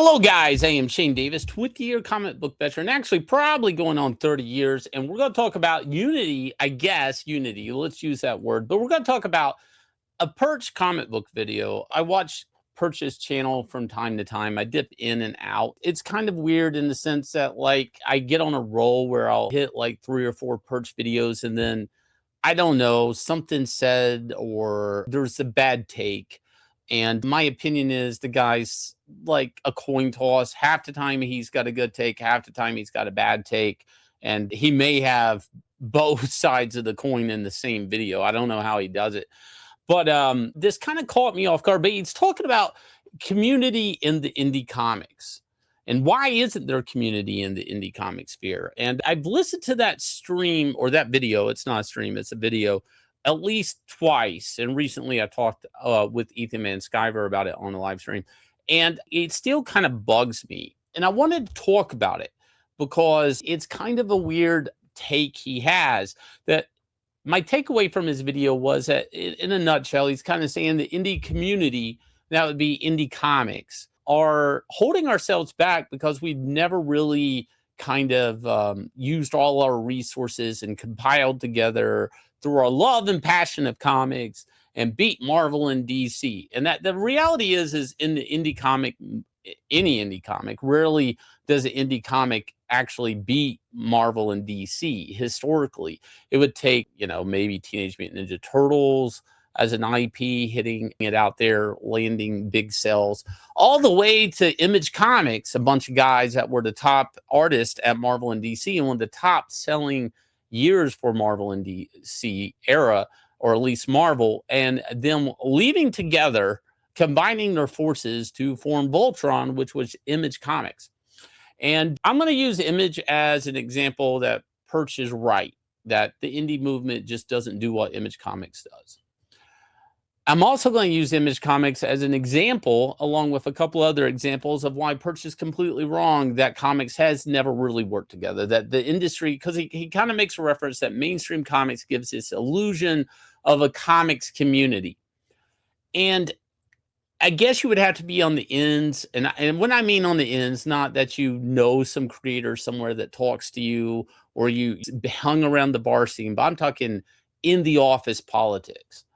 Hello, guys. I am Shane Davis, 20-year comic book veteran, actually probably going on 30 years. And we're going to talk about Unity, I guess, Unity. Let's use that word. But we're going to talk about a Perch comic book video. I watch Perch's channel from time to time. I dip in and out. It's kind of weird in the sense that, like, I get on a roll where I'll hit like 3 or 4 Perch videos and then, I don't know, something said or there's a bad take. And my opinion is the guy's like a coin toss. Half the time he's got a good take, half the time he's got a bad take. And he may have both sides of the coin in the same video. I don't know how he does it. But this kind of caught me off guard. But he's talking about community in the indie comics. And why isn't there community in the indie comic sphere? And I've listened to that stream or that video. It's not a stream, it's a video at least twice. And recently I talked with Ethan and Skyver about it on a live stream. And it still kind of bugs me. And I wanted to talk about it because it's kind of a weird take he has. That my takeaway from his video was that in a nutshell, he's kind of saying the indie community, that would be indie comics, are holding ourselves back because we've never really kind of used all our resources and compiled together through our love and passion of comics and beat Marvel and DC. And that the reality is in the indie comic, any indie comic, rarely does an indie comic actually beat Marvel and DC. Historically, it would take, maybe Teenage Mutant Ninja Turtles as an IP, hitting it out there, landing big sales, all the way to Image Comics, a bunch of guys that were the top artists at Marvel and DC and one of the top selling years for Marvel and DC era, or at least Marvel, and them leaving together, combining their forces to form Voltron, which was Image Comics. And I'm going to use Image as an example that Perch is right, that the indie movement just doesn't do what Image Comics does. I'm also going to use Image Comics as an example, along with a couple other examples of why Perch is completely wrong, that comics has never really worked together, that the industry, because he kind of makes a reference that mainstream comics gives this illusion of a comics community. And I guess you would have to be on the ends. And when I mean on the ends, not that you know some creator somewhere that talks to you or you hung around the bar scene, but I'm talking in the office politics.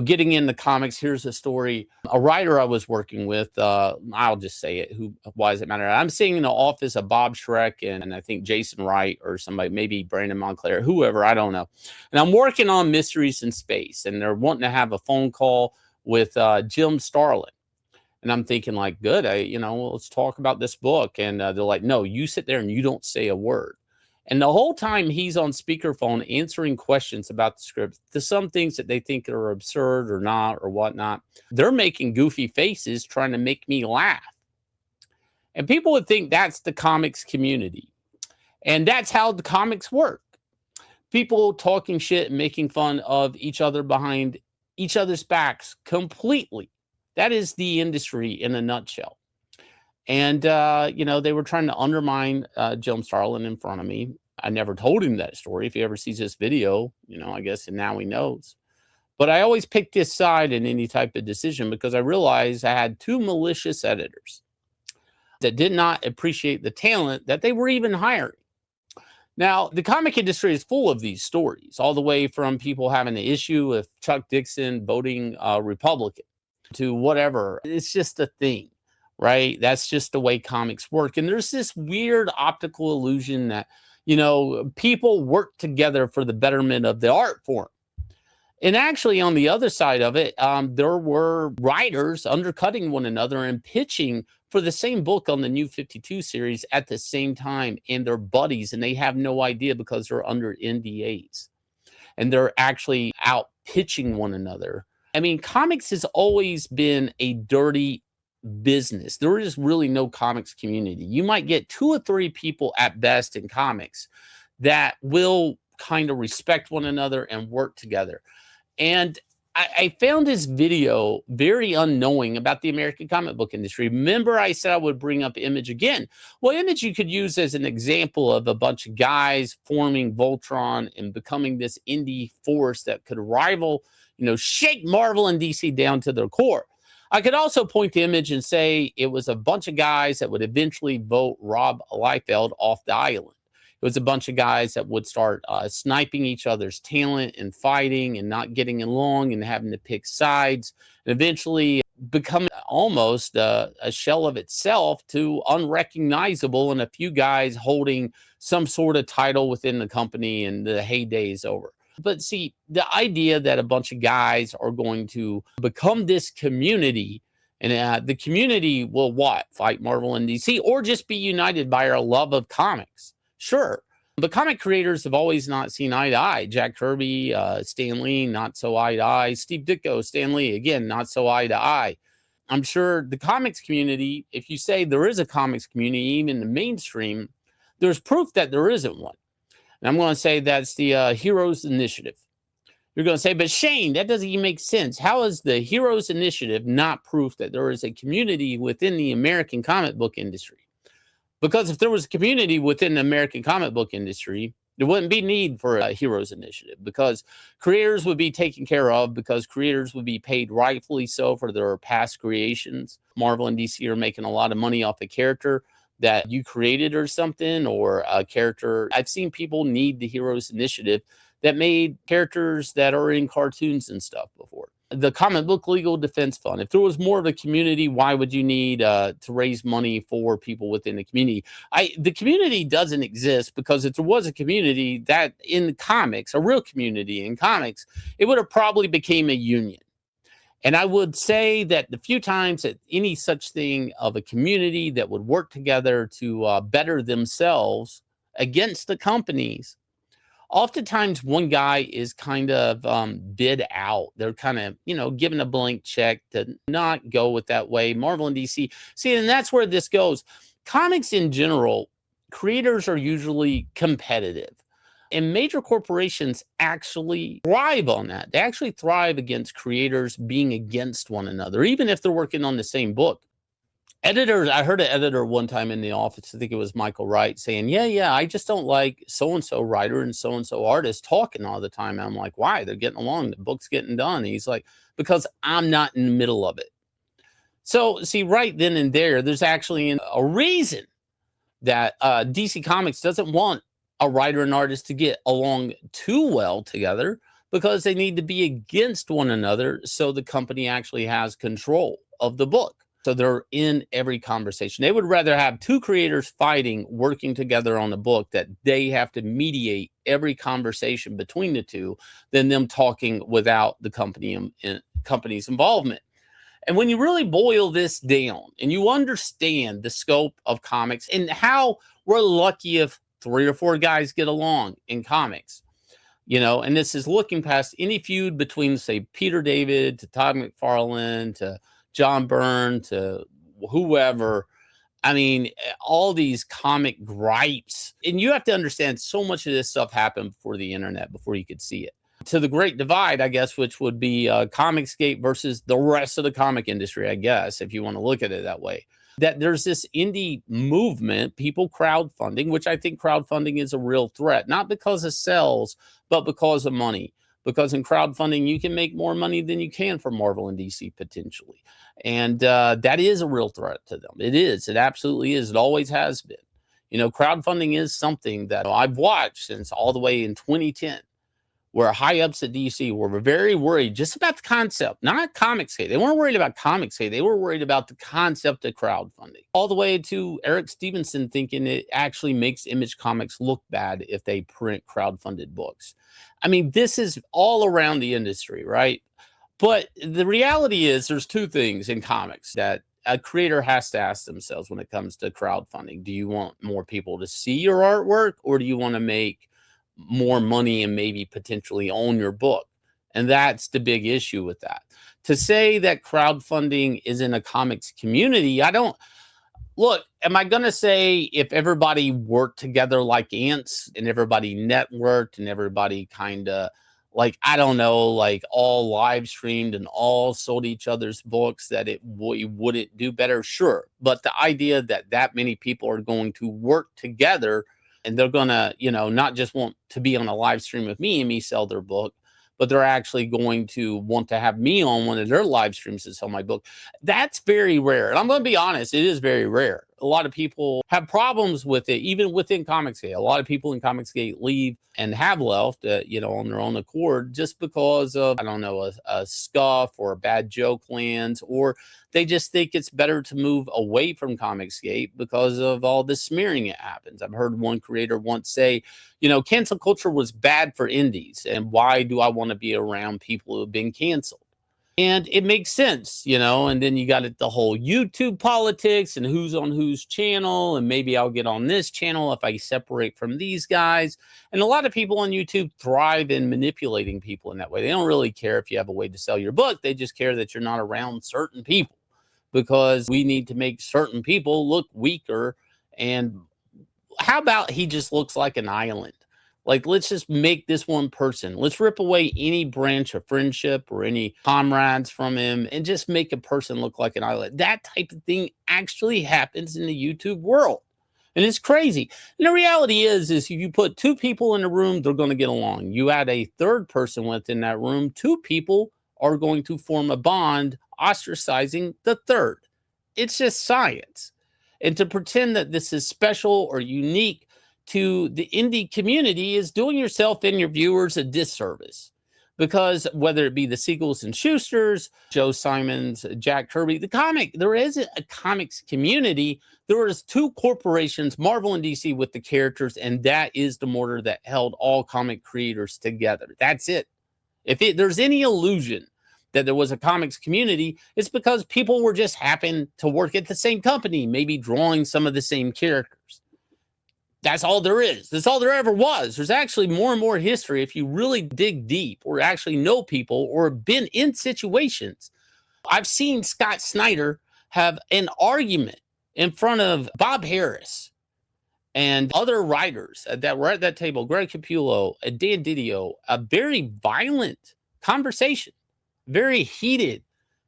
Getting into comics, here's a story. A writer I was working with, I'll just say it, why does it matter? I'm sitting in the office of Bob Schreck and I think Jason Wright or somebody, maybe Brandon Montclair, whoever, I don't know. And I'm working on Mysteries in Space and they're wanting to have a phone call with Jim Starlin. And I'm thinking like, good, let's talk about this book. And they're like, no, you sit there and you don't say a word. And the whole time he's on speakerphone answering questions about the script, to some things that they think are absurd or not or whatnot, they're making goofy faces trying to make me laugh. And people would think that's the comics community. And that's how the comics work. People talking shit and making fun of each other behind each other's backs completely. That is the industry in a nutshell. And, they were trying to undermine Jim Starlin in front of me. I never told him that story. If he ever sees this video, I guess, and now he knows. But I always picked his side in any type of decision because I realized I had 2 malicious editors that did not appreciate the talent that they were even hiring. Now, the comic industry is full of these stories, all the way from people having an issue with Chuck Dixon voting Republican to whatever. It's just a thing. Right? That's just the way comics work. And there's this weird optical illusion that, people work together for the betterment of the art form. And actually, on the other side of it, there were writers undercutting one another and pitching for the same book on the New 52 series at the same time. And they're buddies and they have no idea because they're under NDAs. And they're actually out pitching one another. I mean, comics has always been a dirty business. There is really no comics community. You might get 2 or 3 people at best in comics that will kind of respect one another and work together. And I found this video very unknowing about the American comic book industry. Remember I said I would bring up Image again. Well, Image you could use as an example of a bunch of guys forming Voltron and becoming this indie force that could rival, shake Marvel and DC down to their core. I could also point the image and say it was a bunch of guys that would eventually vote Rob Liefeld off the island. It was a bunch of guys that would start sniping each other's talent and fighting and not getting along and having to pick sides, and eventually become almost a shell of itself to unrecognizable, and a few guys holding some sort of title within the company, and the heyday is over. But see, the idea that a bunch of guys are going to become this community, and the community will what? Fight Marvel and DC, or just be united by our love of comics. Sure. But comic creators have always not seen eye to eye. Jack Kirby, Stan Lee, not so eye to eye. Steve Ditko, Stan Lee, again, not so eye to eye. I'm sure the comics community, if you say there is a comics community, even in the mainstream, there's proof that there isn't one. And I'm going to say that's the Heroes Initiative. You're going to say, but Shane, that doesn't even make sense. How is the Heroes Initiative not proof that there is a community within the American comic book industry? Because if there was a community within the American comic book industry, there wouldn't be need for a Heroes Initiative, because creators would be taken care of, because creators would be paid rightfully so for their past creations. Marvel and DC are making a lot of money off a character that you created or something, or a character. I've seen people need the Heroes Initiative that made characters that are in cartoons and stuff before. The Comic Book Legal Defense Fund. If there was more of a community, why would you need to raise money for people within the community? The community doesn't exist, because if there was a community that in comics, a real community in comics, it would have probably became a union. And I would say that the few times that any such thing of a community that would work together to better themselves against the companies, oftentimes one guy is kind of bid out. They're kind of, given a blank check to not go with that way. Marvel and DC. See, and that's where this goes. Comics in general, creators are usually competitive. And major corporations actually thrive on that. They actually thrive against creators being against one another, even if they're working on the same book. Editors, I heard an editor one time in the office, I think it was Michael Wright, saying, yeah, I just don't like so-and-so writer and so-and-so artist talking all the time. And I'm like, why? They're getting along. The book's getting done. And he's like, because I'm not in the middle of it. So see, right then and there's actually a reason that DC Comics doesn't want a writer and artist to get along too well together, because they need to be against one another so the company actually has control of the book. So they're in every conversation. They would rather have two creators fighting, working together on the book, that they have to mediate every conversation between the two, than them talking without the company's involvement. And when you really boil this down and you understand the scope of comics and how we're lucky if 3 or 4 guys get along in comics, and this is looking past any feud between, say, Peter David to Todd McFarlane to John Byrne to whoever. I mean, all these comic gripes. And you have to understand, so much of this stuff happened before the internet, before you could see it. To the great divide, I guess, which would be Comicsgate versus the rest of the comic industry, I guess, if you want to look at it that way. That there's this indie movement, people crowdfunding, which I think crowdfunding is a real threat, not because of sales, but because of money. Because in crowdfunding, you can make more money than you can for Marvel and DC potentially. And that is a real threat to them. It is. It absolutely is. It always has been. Crowdfunding is something that I've watched since all the way in 2010. Where high ups at DC were very worried just about the concept, not Comicsgate. They weren't worried about Comicsgate. They were worried about the concept of crowdfunding. All the way to Eric Stevenson thinking it actually makes Image Comics look bad if they print crowdfunded books. I mean, this is all around the industry, right? But the reality is there's two things in comics that a creator has to ask themselves when it comes to crowdfunding. Do you want more people to see your artwork, or do you want to make more money and maybe potentially own your book? And that's the big issue with that. To say that crowdfunding is in a comics community, am I going to say if everybody worked together like ants and everybody networked and everybody kind of all live streamed and all sold each other's books, that we wouldn't do better? Sure. But the idea that many people are going to work together and they're going to, not just want to be on a live stream with me and me sell their book, but they're actually going to want to have me on one of their live streams to sell my book. That's very rare. And I'm going to be honest, it is very rare. A lot of people have problems with it, even within Comicsgate. A lot of people in Comicsgate leave and have left, on their own accord, just because of, I don't know, a scuff or a bad joke lands, or they just think it's better to move away from Comicsgate because of all the smearing that happens. I've heard one creator once say, cancel culture was bad for indies, and why do I want to be around people who have been canceled? And it makes sense, and then you got the whole YouTube politics and who's on whose channel, and maybe I'll get on this channel if I separate from these guys. And a lot of people on YouTube thrive in manipulating people in that way. They don't really care if you have a way to sell your book. They just care that you're not around certain people, because we need to make certain people look weaker. And how about he just looks like an island? Like, let's just make this one person. Let's rip away any branch of friendship or any comrades from him and just make a person look like an island. That type of thing actually happens in the YouTube world. And it's crazy. And the reality is if you put two people in a room, they're going to get along. You add a third person within that room, two people are going to form a bond, ostracizing the third. It's just science. And to pretend that this is special or unique to the indie community is doing yourself and your viewers a disservice. Because whether it be the Siegels and Schusters, Joe Simons, Jack Kirby, there isn't a comics community. There was two corporations, Marvel and DC, with the characters, and that is the mortar that held all comic creators together. That's it. If there's any illusion that there was a comics community, it's because people were just happened to work at the same company, maybe drawing some of the same characters. That's all there is. That's all there ever was. There's actually more and more history if you really dig deep or actually know people or been in situations. I've seen Scott Snyder have an argument in front of Bob Harris and other writers that were at that table, Greg Capullo, Dan Didio, a very violent conversation, very heated,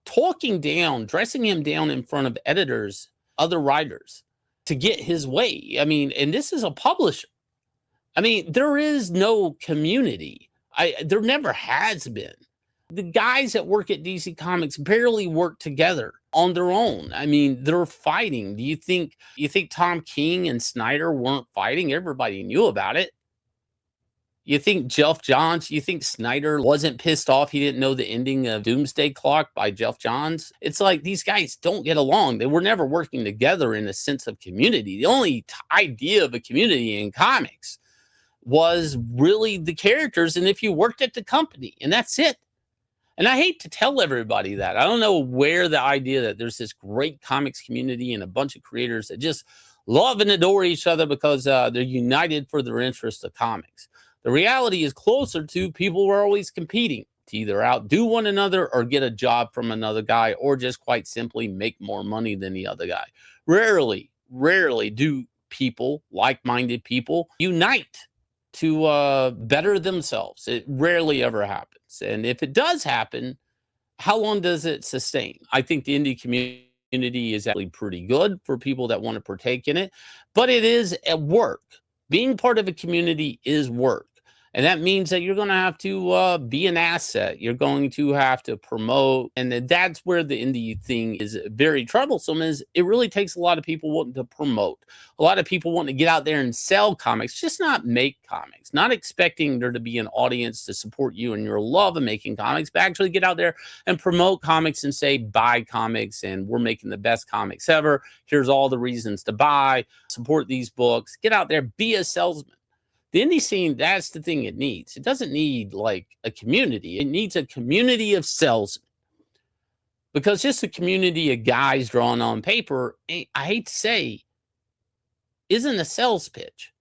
talking down, dressing him down in front of editors, other writers, to get his way. I mean, and this is a publisher. I mean, there is no community. There never has been. The guys that work at DC Comics barely work together on their own. I mean, they're fighting. Do you think Tom King and Snyder weren't fighting? Everybody knew about it. You think Geoff Johns, you think Snyder wasn't pissed off he didn't know the ending of Doomsday Clock by Geoff Johns? It's like these guys don't get along. They were never working together in a sense of community. The only idea of a community in comics was really the characters and if you worked at the company, and that's it. And I hate to tell everybody that. I don't know where the idea that there's this great comics community and a bunch of creators that just love and adore each other because they're united for their interest of comics. The reality is closer to people who are always competing to either outdo one another or get a job from another guy or just quite simply make more money than the other guy. Rarely do people, like-minded people, unite to better themselves. It rarely ever happens. And if it does happen, how long does it sustain? I think the indie community is actually pretty good for people that want to partake in it, but it is at work. Being part of a community is work. And that means that you're going to have to be an asset. You're going to have to promote. And that's where the indie thing is very troublesome, is it really takes a lot of people wanting to promote. A lot of people wanting to get out there and sell comics, just not make comics, not expecting there to be an audience to support you and your love of making comics, but actually get out there and promote comics and say, buy comics and we're making the best comics ever. Here's all the reasons to buy, support these books, get out there, be a salesman. The indie scene, that's the thing it needs. It doesn't need like a community. It needs a community of salesmen. Because just a community of guys drawn on paper, I hate to say, isn't a sales pitch.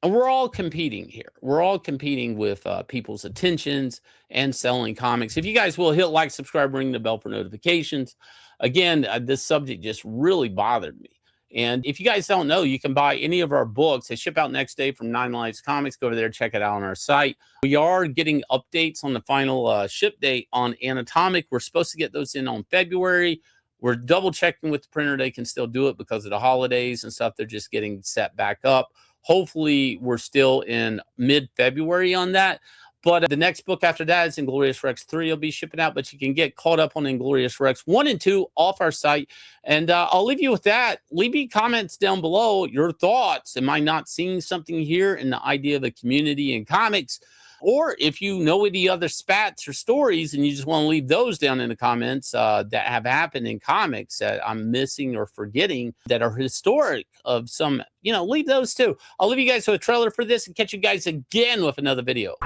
And we're all competing here. We're all competing with people's attentions and selling comics. If you guys will hit like, subscribe, ring the bell for notifications. Again, this subject just really bothered me. And if you guys don't know, you can buy any of our books. They ship out next day from Nine Lives Comics. Go over there, check it out on our site. We are getting updates on the final ship date on Anatomic. We're supposed to get those in on February. We're double checking with the printer. They can still do it because of the holidays and stuff. They're just getting set back up. Hopefully, we're still in mid-February on that. But the next book after that is Inglorious Rex 3. Will be shipping out, but you can get caught up on Inglorious Rex 1 and 2 off our site. And I'll leave you with that. Leave me comments down below, your thoughts. Am I not seeing something here in the idea of a community in comics? Or if you know any other spats or stories and you just want to leave those down in the comments that have happened in comics that I'm missing or forgetting that are historic of some, leave those too. I'll leave you guys with a trailer for this and catch you guys again with another video.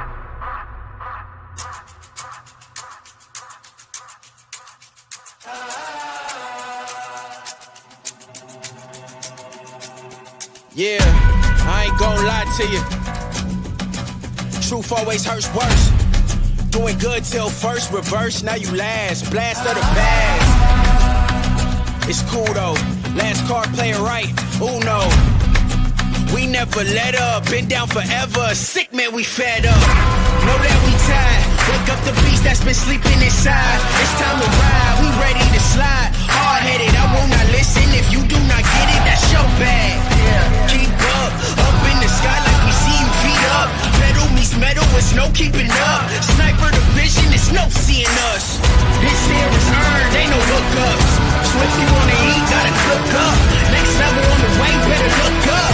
Yeah, I ain't gonna lie to you. Truth always hurts worse. Doing good till first reverse, now you last. Blast of the past. It's cool though. Last card playing right. Uno. We never let up. Been down forever. Sick man, we fed up. Know that we tired. Wake up the beast that's been sleeping inside. It's time to ride. We ready to slide. Hard headed. I will not listen. If you do not get it, that's your bad. Keep up. Up in the sky like we see you feet up. Metal meets metal, it's no keeping up. Sniper division, it's no seeing us. This here is earned, ain't no hookups. So if you wanna eat, gotta cook up. Next level on the way, better look up.